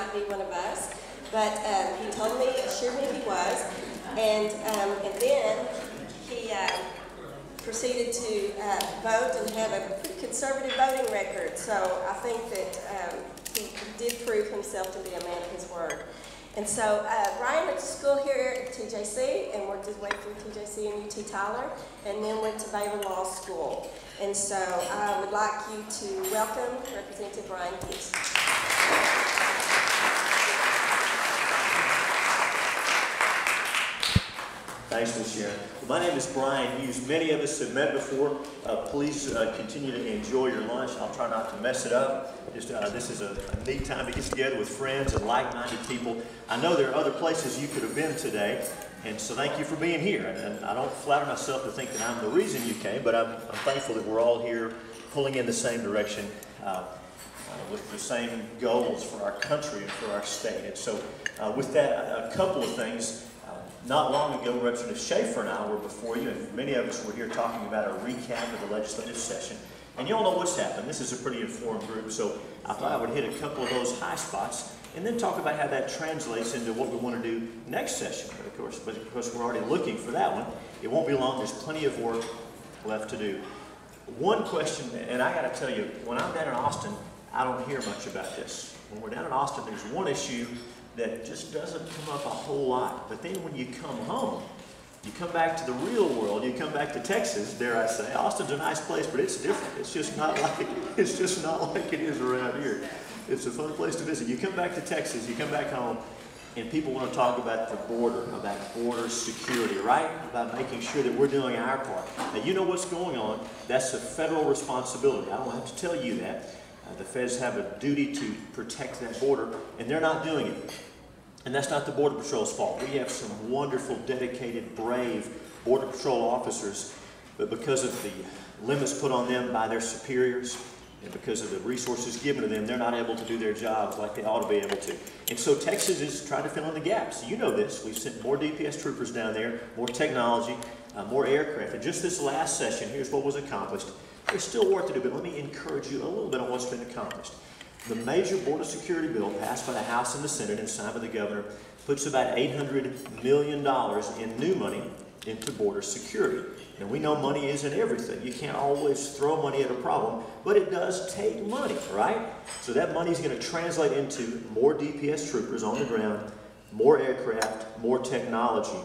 might be one of us, but he told me, assured me he was, and then he proceeded to vote and have a pretty conservative voting record. So I think that he did prove himself to be a man of his word. And so Bryan went to school here at TJC and worked his way through TJC and UT Tyler, and then went to Baylor Law School. And so I would like you to welcome Representative Bryan Hughes. Thanks, Ms. Sharon. My name is Bryan Hughes. Many of us have met before. Please continue to enjoy your lunch. I'll try not to mess it up. This is a neat time to get together with friends and like-minded people. I know there are other places you could have been today, and so thank you for being here. And I don't flatter myself to think that I'm the reason you came, but I'm thankful that we're all here pulling in the same direction with the same goals for our country and for our state. And so with that, a couple of things. Not long ago, Representative Schaefer and I were before you, and many of us were here talking about a recap of the legislative session. And you all know what's happened. This is a pretty informed group, so I thought I would hit a couple of those high spots and then talk about how that translates into what we want to do next session. But of course, we're already looking for that one. It won't be long. There's plenty of work left to do. One question, and I got to tell you, when I'm down in Austin, I don't hear much about this. When we're down in Austin, there's one issue that just doesn't come up a whole lot. But then when you come home, you come back to the real world, you come back to Texas, dare I say. Austin's a nice place, but it's different. It's just not like it is around here. It's a fun place to visit. You come back to Texas, you come back home, and people want to talk about the border, about border security, right? About making sure that we're doing our part. Now, you know what's going on. That's a federal responsibility. I don't have to tell you that. The feds have a duty to protect that border, and they're not doing it. And that's not the Border Patrol's fault. We have some wonderful, dedicated, brave Border Patrol officers, but because of the limits put on them by their superiors, and because of the resources given to them, they're not able to do their jobs like they ought to be able to. And so Texas is trying to fill in the gaps. You know this. We've sent more DPS troopers down there, more technology, more aircraft. And just this last session, here's what was accomplished. There's still work to do, but let me encourage you a little bit on what's been accomplished. The major border security bill passed by the House and the Senate and signed by the governor puts about $800 million in new money into border security. And we know money isn't everything. You can't always throw money at a problem, but it does take money, right? So that money is going to translate into more DPS troopers on the ground, more aircraft, more technology,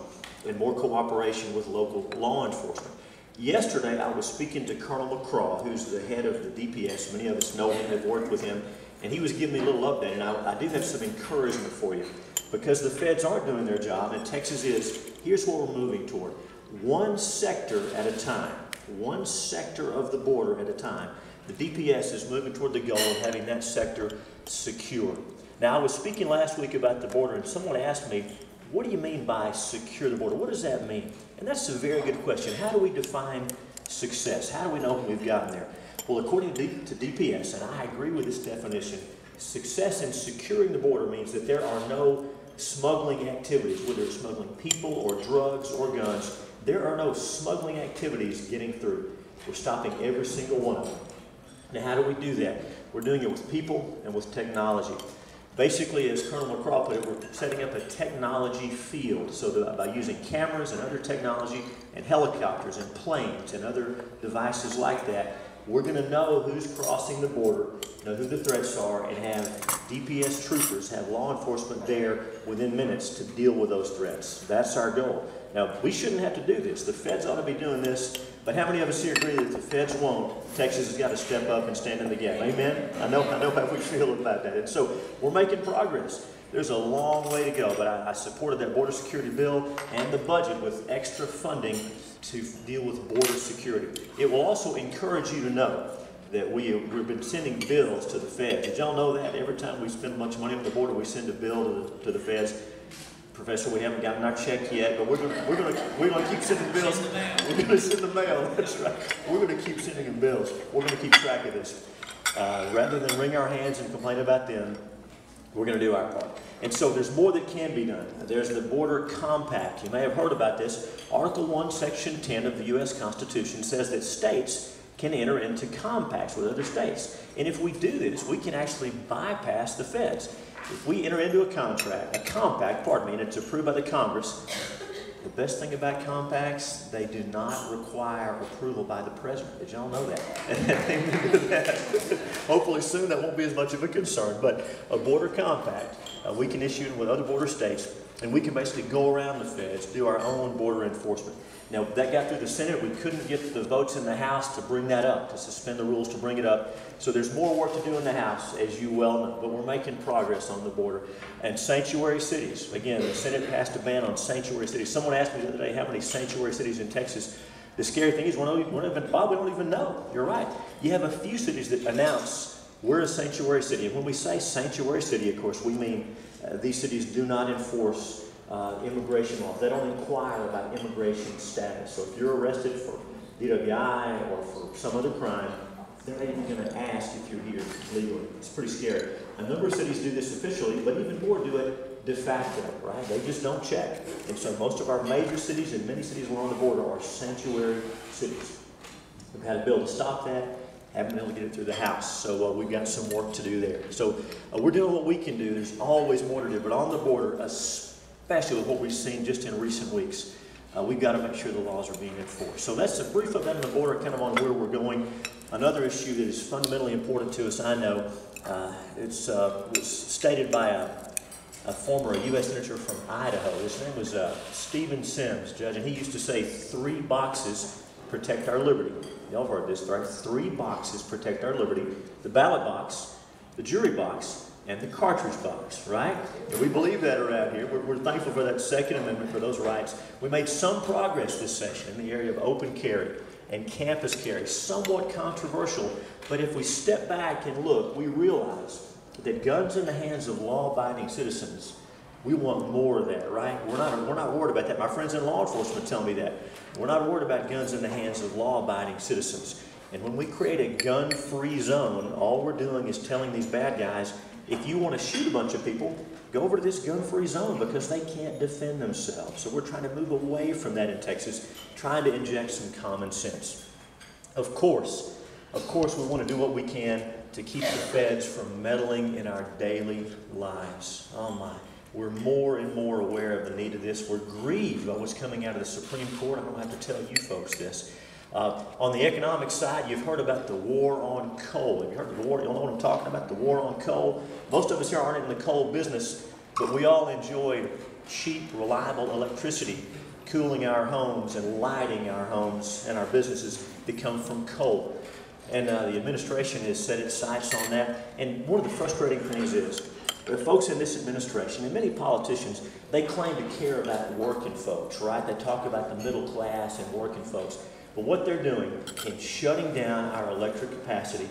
and more cooperation with local law enforcement. Yesterday, I was speaking to Colonel McCraw, who's the head of the DPS. Many of us know him, have worked with him, and he was giving me a little update, and I do have some encouragement for you. Because the feds aren't doing their job, and Texas is, here's what we're moving toward. One sector at a time, one sector of the border at a time. The DPS is moving toward the goal of having that sector secure. Now, I was speaking last week about the border, and someone asked me, what do you mean by secure the border? What does that mean? And that's a very good question. How do we define success? How do we know when we've gotten there? Well, according to DPS, and I agree with this definition, success in securing the border means that there are no smuggling activities, whether it's smuggling people or drugs or guns. There are no smuggling activities getting through. We're stopping every single one of them. Now, how do we do that? We're doing it with people and with technology. Basically, as Colonel McCraw put it, we're setting up a technology field so that by using cameras and other technology and helicopters and planes and other devices like that, we're going to know who's crossing the border, know who the threats are, and have DPS troopers, have law enforcement there within minutes to deal with those threats. That's our goal. Now, we shouldn't have to do this. The feds ought to be doing this, but how many of us here agree that if the feds won't, Texas has got to step up and stand in the gap? Amen? I know how we feel about that. And so we're making progress. There's a long way to go, but I supported that border security bill and the budget with extra funding to deal with border security. It will also encourage you to know that we've been sending bills to the feds. Did y'all know that? Every time we spend a bunch of money on the border, we send a bill to the feds. Professor, we haven't gotten our check yet, but we're gonna keep sending bills. We're gonna send the mail. That's right. We're gonna keep sending them bills. We're gonna keep track of this. Rather than wring our hands and complain about them, we're gonna do our part. And so there's more that can be done. There's the Border Compact. You may have heard about this. Article 1, Section 10 of the U.S. Constitution says that states can enter into compacts with other states. And if we do this, we can actually bypass the feds. If we enter into a compact, and it's approved by the Congress, the best thing about compacts, they do not require approval by the president. Did y'all know that? Hopefully soon that won't be as much of a concern. But a border compact, we can issue it with other border states, and we can basically go around the feds, do our own border enforcement. Now, that got through the Senate. We couldn't get the votes in the House to bring that up, to suspend the rules to bring it up. So there's more work to do in the House, as you well know, but we're making progress on the border. And sanctuary cities, again, the Senate passed a ban on sanctuary cities. Someone asked me the other day how many sanctuary cities in Texas. The scary thing is, Bob, we don't even know. You're right. You have a few cities that announce we're a sanctuary city. And when we say sanctuary city, of course, we mean these cities do not enforce immigration laws. They don't inquire about immigration status. So if you're arrested for DWI or for some other crime, they're not even going to ask if you're here legally. It's pretty scary. A number of cities do this officially, but even more do it de facto, right? They just don't check. And so most of our major cities and many cities along the border are sanctuary cities. We've had a bill to stop that. Haven't been able to get it through the House, so we've got some work to do there. So we're doing what we can do. There's always more to do, but on the border, especially with what we've seen just in recent weeks, we've got to make sure the laws are being enforced. So that's a brief update on the border, kind of on where we're going. Another issue that is fundamentally important to us, I know, it was stated by a former U.S. Senator from Idaho. His name was Stephen Sims, Judge, and he used to say 3 boxes protect our liberty. Y'all have heard this, right? 3 boxes protect our liberty. The ballot box, the jury box, and the cartridge box, right? And we believe that around here. We're thankful for that Second Amendment, for those rights. We made some progress this session in the area of open carry and campus carry. Somewhat controversial, but if we step back and look, we realize that guns in the hands of law-abiding citizens, we want more of that, right? We're not worried about that. My friends in law enforcement tell me that. We're not worried about guns in the hands of law-abiding citizens. And when we create a gun-free zone, all we're doing is telling these bad guys, if you want to shoot a bunch of people, go over to this gun-free zone because they can't defend themselves. So we're trying to move away from that in Texas, trying to inject some common sense. Of course, we want to do what we can to keep the feds from meddling in our daily lives. Oh my. We're more and more aware of the need of this. We're grieved by what's coming out of the Supreme Court. I don't have to tell you folks this. On the economic side, you've heard about the war on coal. Have you heard of the war? You know what I'm talking about? The war on coal. Most of us here aren't in the coal business, but we all enjoy cheap, reliable electricity, cooling our homes and lighting our homes and our businesses that come from coal. And the administration has set its sights on that. And one of the frustrating things is, the folks in this administration, and many politicians, they claim to care about working folks, right? They talk about the middle class and working folks. But what they're doing in shutting down our electric capacity,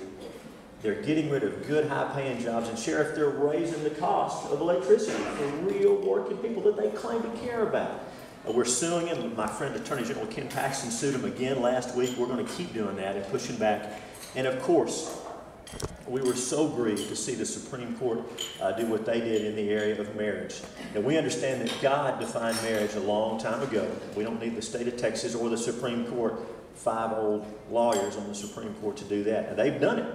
they're getting rid of good, high-paying jobs. And Sheriff, they're raising the cost of electricity for real working people that they claim to care about. We're suing him. My friend, Attorney General Ken Paxton, sued him again last week. We're going to keep doing that and pushing back. And of course, we were so grieved to see the Supreme Court do what they did in the area of marriage. And we understand that God defined marriage a long time ago. We don't need the state of Texas or the Supreme Court, 5 old lawyers on the Supreme Court to do that. And they've done it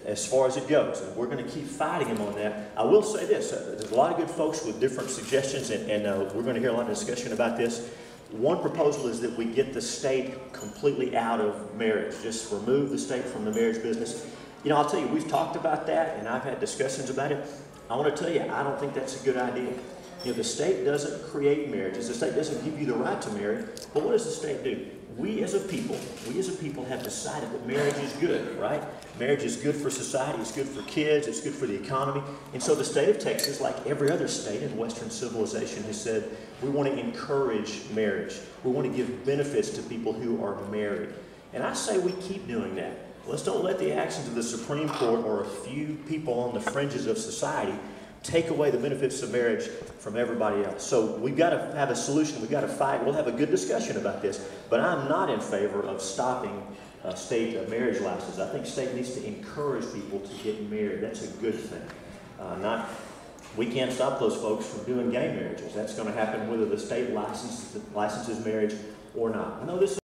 as far as it goes. And we're going to keep fighting them on that. I will say this, there's a lot of good folks with different suggestions, and we're going to hear a lot of discussion about this. One proposal is that we get the state completely out of marriage, just remove the state from the marriage business. You know, I'll tell you, we've talked about that, and I've had discussions about it. I want to tell you, I don't think that's a good idea. You know, the state doesn't create marriages. The state doesn't give you the right to marry. But what does the state do? We as a people have decided that marriage is good, right? Marriage is good for society. It's good for kids. It's good for the economy. And so the state of Texas, like every other state in Western civilization, has said, we want to encourage marriage. We want to give benefits to people who are married. And I say we keep doing that. Let's don't let the actions of the Supreme Court or a few people on the fringes of society take away the benefits of marriage from everybody else. So we've got to have a solution. We've got to fight. We'll have a good discussion about this. But I'm not in favor of stopping state marriage licenses. I think state needs to encourage people to get married. That's a good thing. We can't stop those folks from doing gay marriages. That's going to happen whether the state licenses marriage or not. I know this